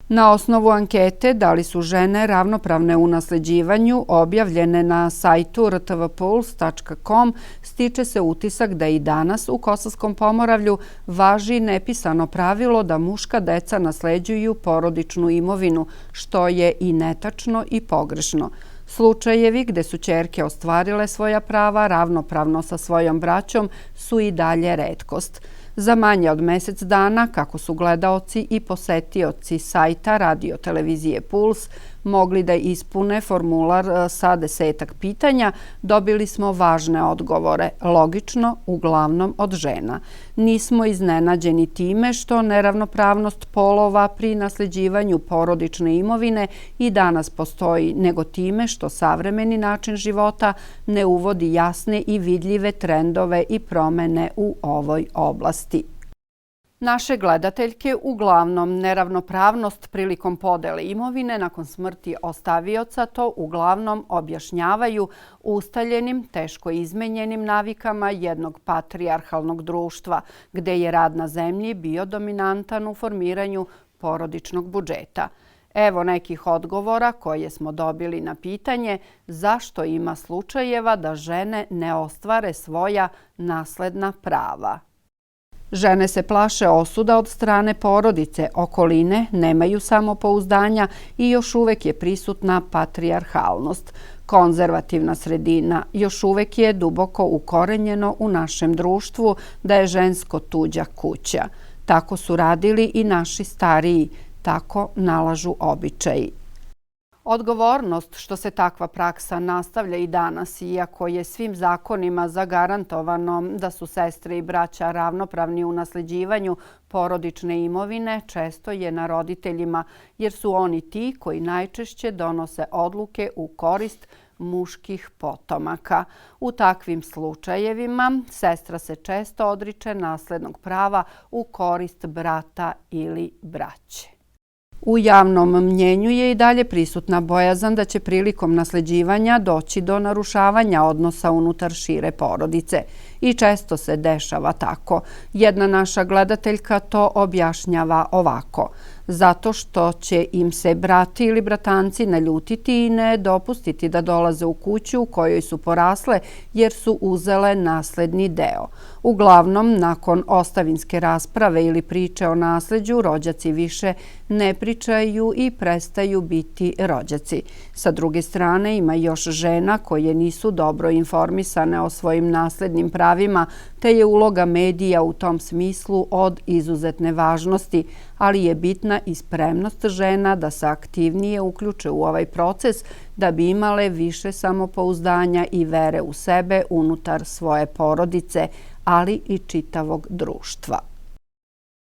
Na osnovu ankete da li su žene ravnopravne u nasleđivanju objavljene na sajtu rtvpuls.com stiče se utisak da i danas u Kosovskom Pomoravlju važi nepisano pravilo da muška deca nasleđuju porodičnu imovinu, što je i netačno i pogrešno. Slučajevi gde su ćerke ostvarile svoja prava ravnopravno sa svojom braćom su i dalje retkost. Za manje od mesec dana, kako su gledaoci i posetioci sajta Radio televizije Puls mogli da ispune formular sa 10-ak pitanja, dobili smo važne odgovore, logično, uglavnom od žena. Nismo iznenađeni time što neravnopravnost polova pri nasleđivanju porodične imovine i danas postoji, nego time što savremeni način života ne uvodi jasne i vidljive trendove i promene u ovoj oblasti. Naše gledateljke uglavnom neravnopravnost prilikom podele imovine nakon smrti ostavioca to uglavnom objašnjavaju ustaljenim, teško izmenjenim navikama jednog patrijarhalnog društva, gde je rad na zemlji bio dominantan u formiranju porodičnog budžeta. Evo nekih odgovora koje smo dobili na pitanje zašto ima slučajeva da žene ne ostvare svoja nasledna prava. Žene se plaše osuda od strane porodice, okoline, nemaju samopouzdanja i još uvek je prisutna patrijarhalnost. Konzervativna sredina još uvek je duboko ukorenjeno u našem društvu da je žensko tuđa kuća. Tako su radili i naši stariji, tako nalažu običaji. Odgovornost što se takva praksa nastavlja i danas, iako je svim zakonima zagarantovano da su sestre i braća ravnopravni u nasleđivanju porodične imovine, često je na roditeljima, jer su oni ti koji najčešće donose odluke u korist muških potomaka. U takvim slučajevima sestra se često odriče naslednog prava u korist brata ili braće. U javnom mnjenju je i dalje prisutna bojazan da će prilikom nasleđivanja doći do narušavanja odnosa unutar šire porodice. I često se dešava tako. Jedna naša gledateljka to objašnjava ovako. Zato što će im se brati ili bratanci naljutiti i ne dopustiti da dolaze u kuću u kojoj su porasle jer su uzele nasledni deo. Uglavnom, nakon ostavinske rasprave ili priče o nasleđu, rođaci više ne pričaju i prestaju biti rođaci. Sa druge strane, ima još žena koje nisu dobro informisane o svojim naslednim pravima, te je uloga medija u tom smislu od izuzetne važnosti, ali je bitna i spremnost žena da se aktivnije uključe u ovaj proces da bi imale više samopouzdanja i vere u sebe unutar svoje porodice, ali i čitavog društva.